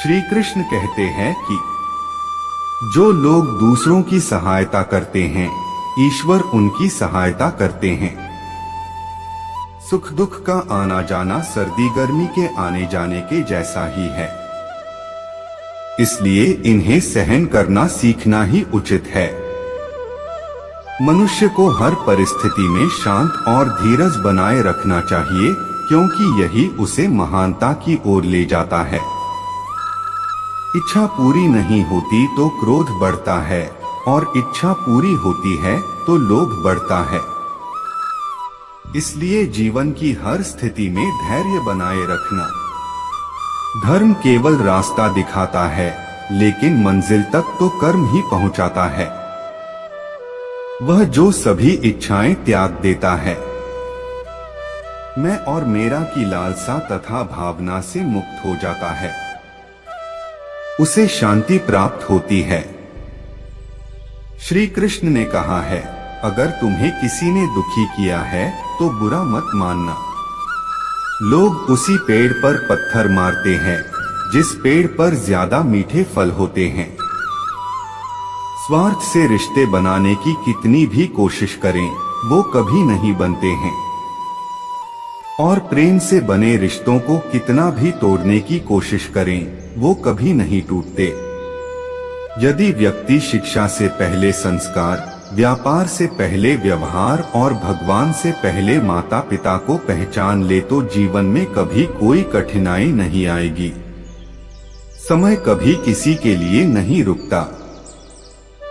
श्री कृष्ण कहते हैं कि जो लोग दूसरों की सहायता करते हैं, ईश्वर उनकी सहायता करते हैं। सुख दुख का आना जाना सर्दी गर्मी के आने जाने के जैसा ही है, इसलिए इन्हें सहन करना सीखना ही उचित है। मनुष्य को हर परिस्थिति में शांत और धीरज बनाए रखना चाहिए, क्योंकि यही उसे महानता की ओर ले जाता है। इच्छा पूरी नहीं होती तो क्रोध बढ़ता है, और इच्छा पूरी होती है तो लोभ बढ़ता है। इसलिए जीवन की हर स्थिति में धैर्य बनाए रखना। धर्म केवल रास्ता दिखाता है, लेकिन मंजिल तक तो कर्म ही पहुंचाता है। वह जो सभी इच्छाएं त्याग देता है, मैं और मेरा की लालसा तथा भावना से मुक्त हो जाता है, उसे शांति प्राप्त होती है। श्री कृष्ण ने कहा है, अगर तुम्हें किसी ने दुखी किया है तो बुरा मत मानना। लोग उसी पेड़ पर पत्थर मारते हैं जिस पेड़ पर ज्यादा मीठे फल होते हैं। स्वार्थ से रिश्ते बनाने की कितनी भी कोशिश करें, वो कभी नहीं बनते हैं, और प्रेम से बने रिश्तों को कितना भी तोड़ने की कोशिश करें, वो कभी नहीं टूटते। यदि व्यक्ति शिक्षा से पहले संस्कार, व्यापार से पहले व्यवहार और भगवान से पहले माता पिता को पहचान ले तो जीवन में कभी कोई कठिनाई नहीं आएगी। समय कभी किसी के लिए नहीं रुकता।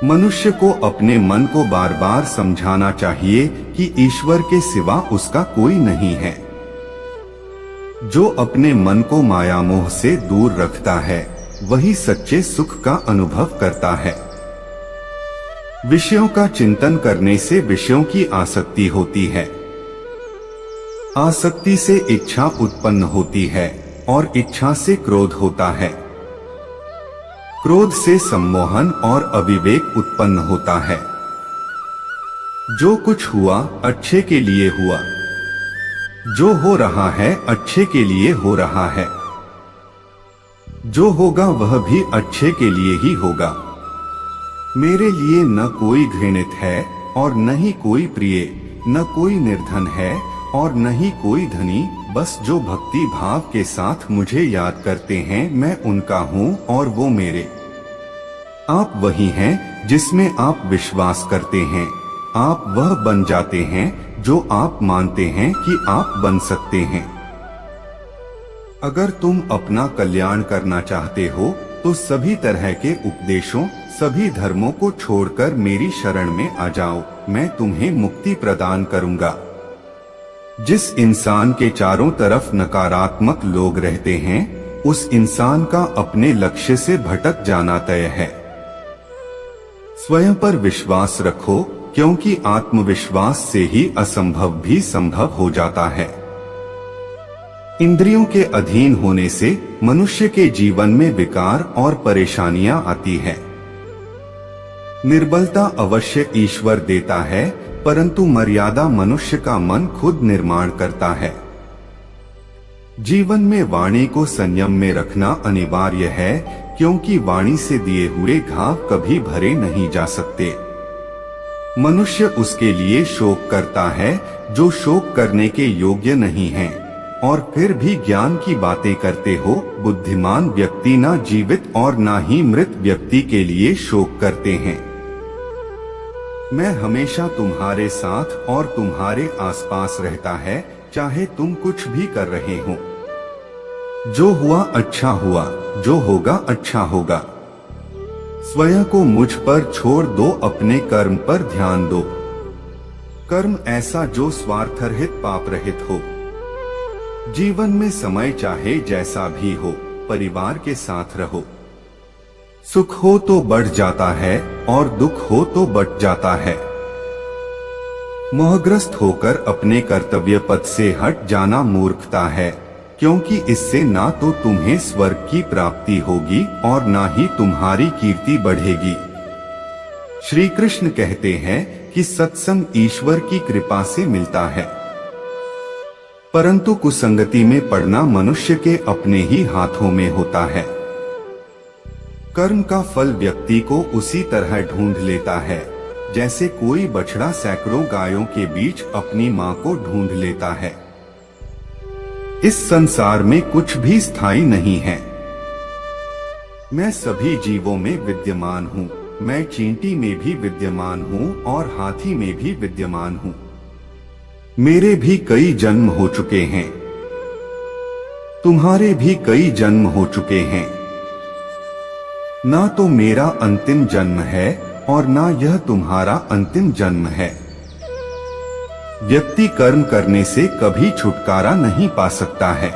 मनुष्य को अपने मन को बार बार समझाना चाहिए कि ईश्वर के सिवा उसका कोई नहीं है। जो अपने मन को माया मोह से दूर रखता है, वही सच्चे सुख का अनुभव करता है। विषयों का चिंतन करने से विषयों की आसक्ति होती है। आसक्ति से इच्छा उत्पन्न होती है, और इच्छा से क्रोध होता है। क्रोध से सम्मोहन और अविवेक उत्पन्न होता है। जो कुछ हुआ अच्छे के लिए हुआ, जो हो रहा है अच्छे के लिए हो रहा है, जो होगा वह भी अच्छे के लिए ही होगा। मेरे लिए न कोई घृणित है और न ही कोई प्रिय, न कोई निर्धन है और न ही कोई धनी, बस जो भक्ति भाव के साथ मुझे याद करते हैं, मैं उनका हूँ और वो मेरे। आप वही हैं जिसमें आप विश्वास करते हैं। आप वह बन जाते हैं जो आप मानते हैं कि आप बन सकते हैं। अगर तुम अपना कल्याण करना चाहते हो तो सभी तरह के उपदेशों, सभी धर्मों को छोड़कर मेरी शरण में आ जाओ, मैं तुम्हें मुक्ति प्रदान करूंगा। जिस इंसान के चारों तरफ नकारात्मक लोग रहते हैं, उस इंसान का अपने लक्ष्य से भटक जाना तय है। स्वयं पर विश्वास रखो, क्योंकि आत्मविश्वास से ही असंभव भी संभव हो जाता है। इंद्रियों के अधीन होने से मनुष्य के जीवन में विकार और परेशानियां आती है। निर्बलता अवश्य ईश्वर देता है, परंतु मर्यादा मनुष्य का मन खुद निर्माण करता है। जीवन में वाणी को संयम में रखना अनिवार्य है, क्योंकि वाणी से दिए हुए घाव कभी भरे नहीं जा सकते। मनुष्य उसके लिए शोक करता है जो शोक करने के योग्य नहीं है, और फिर भी ज्ञान की बातें करते हो। बुद्धिमान व्यक्ति ना जीवित और ना ही मृत व्यक्ति के लिए शोक करते हैं। मैं हमेशा तुम्हारे साथ और तुम्हारे आसपास रहता है, चाहे तुम कुछ भी कर रहे हो। जो हुआ अच्छा हुआ, जो होगा अच्छा होगा। स्वयं को मुझ पर छोड़ दो, अपने कर्म पर ध्यान दो। कर्म ऐसा जो स्वार्थ रहित पाप रहित हो। जीवन में समय चाहे जैसा भी हो, परिवार के साथ रहो। सुख हो तो बढ़ जाता है और दुख हो तो बट जाता है। मोहग्रस्त होकर अपने कर्तव्य पथ से हट जाना मूर्खता है, क्योंकि इससे ना तो तुम्हें स्वर्ग की प्राप्ति होगी और ना ही तुम्हारी कीर्ति बढ़ेगी। श्री कृष्ण कहते हैं कि सत्संग ईश्वर की कृपा से मिलता है, परंतु कुसंगति में पड़ना मनुष्य के अपने ही हाथों में होता है। कर्म का फल व्यक्ति को उसी तरह ढूंढ लेता है जैसे कोई बछड़ा सैकड़ों गायों के बीच अपनी मां को ढूंढ लेता है। इस संसार में कुछ भी स्थायी नहीं है। मैं सभी जीवों में विद्यमान हूँ। मैं चींटी में भी विद्यमान हूँ और हाथी में भी विद्यमान हूँ। मेरे भी कई जन्म हो चुके हैं। तुम्हारे भी कई जन्म हो चुके हैं। ना तो मेरा अंतिम जन्म है और ना यह तुम्हारा अंतिम जन्म है। व्यक्ति कर्म करने से कभी छुटकारा नहीं पा सकता है।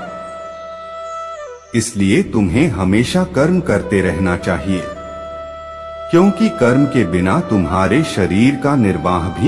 इसलिए तुम्हें हमेशा कर्म करते रहना चाहिए, क्योंकि कर्म के बिना तुम्हारे शरीर का निर्वाह भी